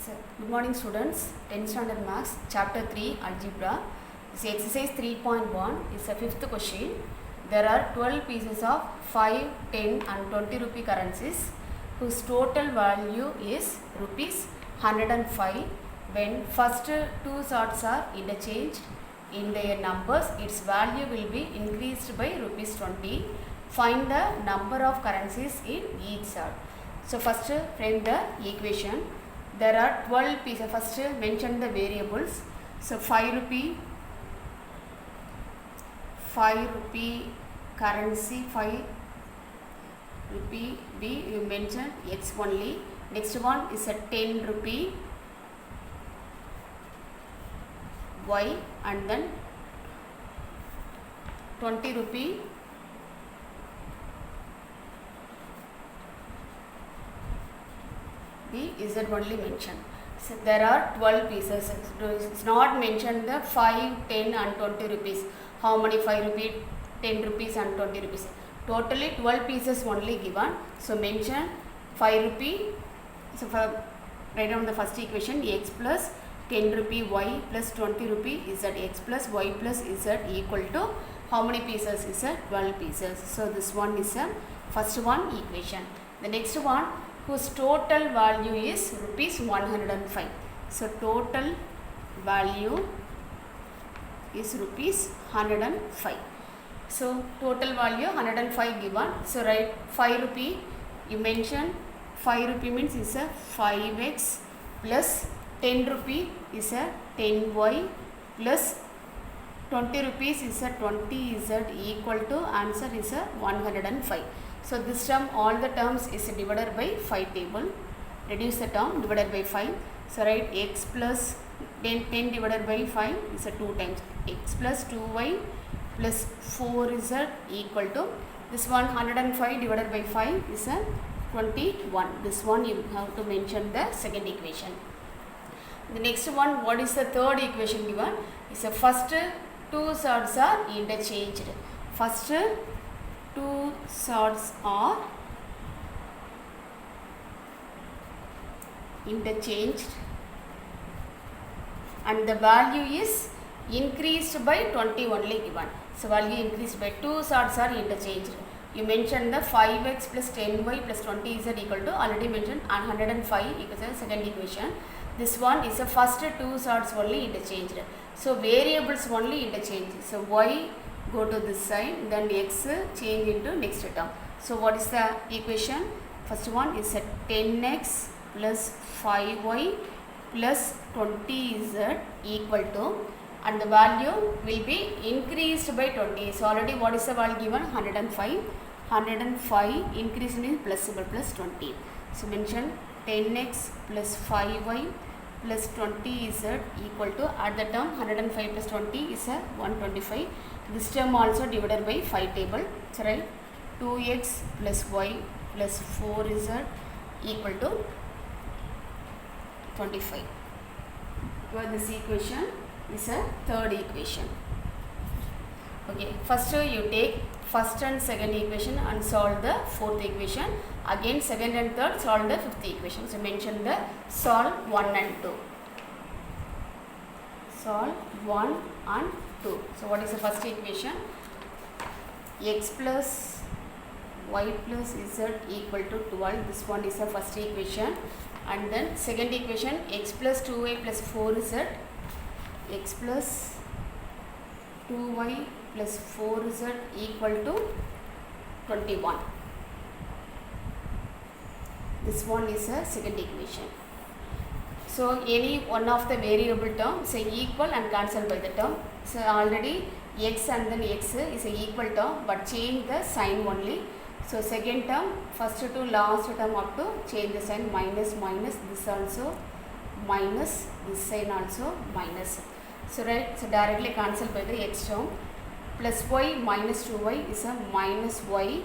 So, good morning students, 10th standard maths, chapter 3 algebra. This exercise 3.1 is a fifth question. There are 12 pieces of 5, 10 and 20 rupee currencies whose total value is rupees 105. When first two sorts are interchanged in their numbers, its value will be increased by rupees 20. Find the number of currencies in each sort. So first frame the equation. There are 12 pieces. First mention the variables. So 5 rupee currency, 5 rupee B, you mention X only. Next one is a 10 rupee Y, and then 20 rupee B is that only mentioned. So there are 12 pieces. It's not mentioned the 5, 10 and 20 rupees. How many 5 rupees, 10 rupees and 20 rupees? Totally 12 pieces only given. So mention 5 rupee. So for write down the first equation, X plus 10 rupee Y plus 20 rupee is that X plus Y plus Z equal to how many pieces? Is that 12 pieces. So this one is a first one equation. The next one, whose total value is rupees 105. So total value is rupees 105. So total value 105 given. So write 5 rupee. You mention 5 rupee means is a 5x plus 10 rupee is a 10y plus 20 rupees is a 20z equal to answer is a 105. So this term, all the terms is divided by 5 table. Reduce the term divided by 5. So write x plus 10 divided by 5 is a 2 times. X plus 2y plus 4z equal to this one 105 divided by 5 is a 21. This one you have to mention the second equation. The next one, what is the third equation given? Is the first two sorts are interchanged. First two sorts are interchanged and the value is increased by 20 only given. So value increased by two sorts are interchanged. You mentioned the 5x plus 10y plus 20z equal to already mentioned 105 equals the second equation. This one is the first two sorts only interchanged. So variables only interchange. So y go to this side, then x change into next term. So what is the equation? First one is a 10x plus 5y plus 20z equal to, and the value will be increased by 20. So already what is the value given? 105. 105 increase means plus symbol plus 20. So mention 10x plus 5y plus 20z equal to, at the term 105 plus 20 is a 125. This term also divided by 5 table. So right, 2x plus y plus 4z equal to 25. Well, this equation is a third equation. Okay, first you take first and second equation and solve the fourth equation. Again second and third solve the fifth equation. So mention the solve 1 and 2. Solve 1 and 2. So what is the first equation? X plus y plus z equal to 12. This one is the first equation. And then second equation, x plus 2y plus 4z, x plus 2y plus 4z equal to 21. This one is a second equation. So any one of the variable term say equal and cancel by the term. So already x and then x is a equal term, but change the sign only. So second term, first to last term up to change the sign, minus minus, this also minus, this sign also minus. So right, so directly cancel by the x term. Plus y minus 2y is a minus y.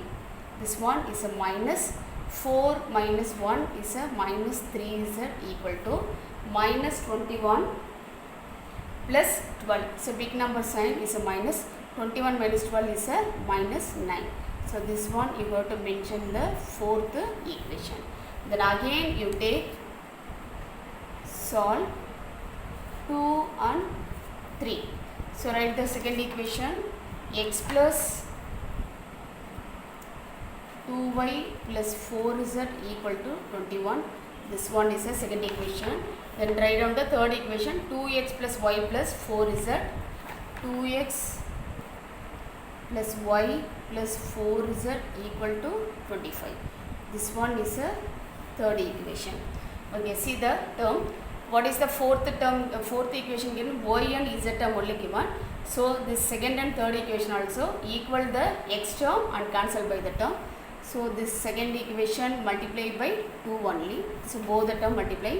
This one is a minus 4 minus 1 is a minus 3z equal to minus 21 plus 12. So big number sign is a minus. 21 minus 12 is a minus 9. So this one you have to mention the fourth equation. Then again you take solve 2 and 3. So write the second equation, x plus 2y plus 4z equal to 21. This one is the second equation. Then write down the third equation, 2x plus y plus 4z. 2x plus y plus 4z equal to 25. This one is a third equation. Okay, see the term. What is the fourth term? Fourth equation given, y and z term only given. So this second and third equation also equal the x term and cancel by the term. So this second equation multiplied by 2 only. So both the term multiply.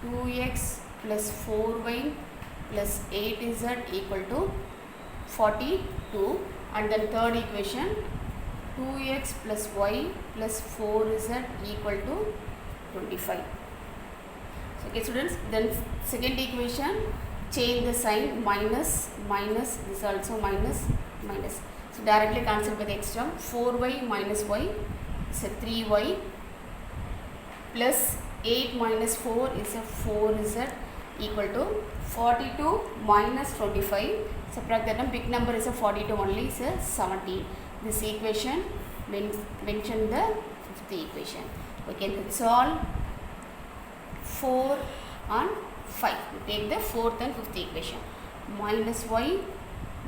2x plus 4y plus 8z equal to 42. And then third equation, 2x plus y plus 4z equal to 25. So, okay students, then second equation, change the sign, minus, minus, this also minus, minus. So directly cancel by the x term, 4y minus y is a 3y plus 8 minus 4 is a 4z equal to 42 minus 25. Subtract that number, big number is a 42 only, is a 17. This equation mention the fifth equation. Okay, that's all. 4 and 5. We take the fourth and fifth equation. Minus y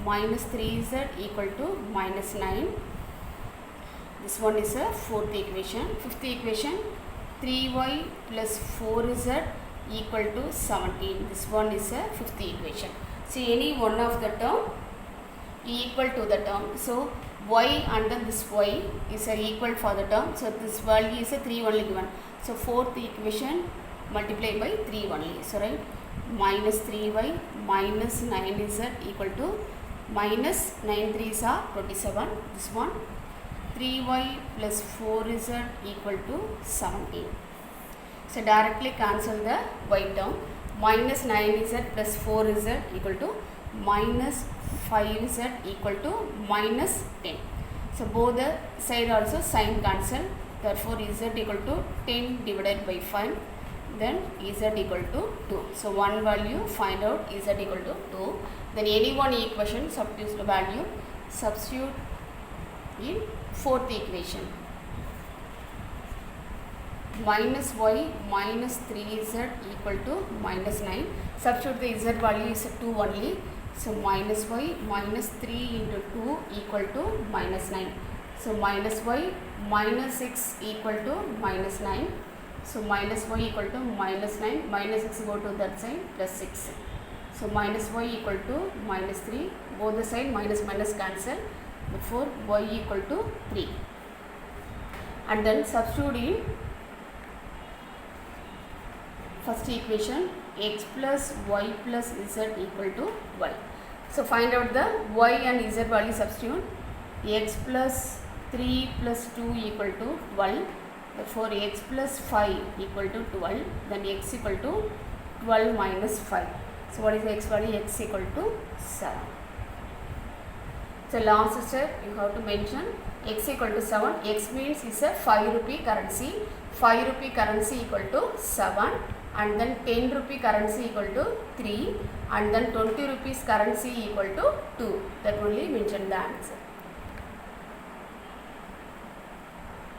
minus 3z equal to minus 9. This one is a fourth equation. Fifth equation, 3y plus 4z equal to 17. This one is a fifth equation. See, any one of the term equal to the term. So y and then this y is a equal for the term. So this value is a 3 only given. So fourth equation multiply by 3 only. So right, minus 3y minus 9z equal to minus 9 3s are 27. This one, 3y plus 4z equal to 17. So directly cancel the y term. Minus 9z plus 4z equal to minus 5z equal to minus 10. So both the side also sign cancel. Therefore z equal to 10 divided by 5. Then z equal to 2. So one value, find out z equal to 2. Then any one equation, substitute the value, substitute in fourth equation. Minus y minus 3z equal to minus 9. Substitute the z value is 2 only. So minus y minus 3 into 2 equal to minus 9. So minus y minus 6 equal to minus 9. So minus y equal to minus 9, minus 6 go to that side, plus 6. So minus y equal to minus 3, both the side minus minus cancel, therefore y equal to 3. And then substitute in first equation, x plus y plus z equal to y. So find out the y and z value, substitute. X plus 3 plus 2 equal to 12. Therefore x plus 5 equal to 12. Then x equal to 12 minus 5. So what is the x value? X equal to 7. So last step you have to mention x equal to 7. X means is a 5 rupee currency. 5 rupee currency equal to 7. And then 10 rupee currency equal to 3. And then 20 rupees currency equal to 2. That only mention the answer.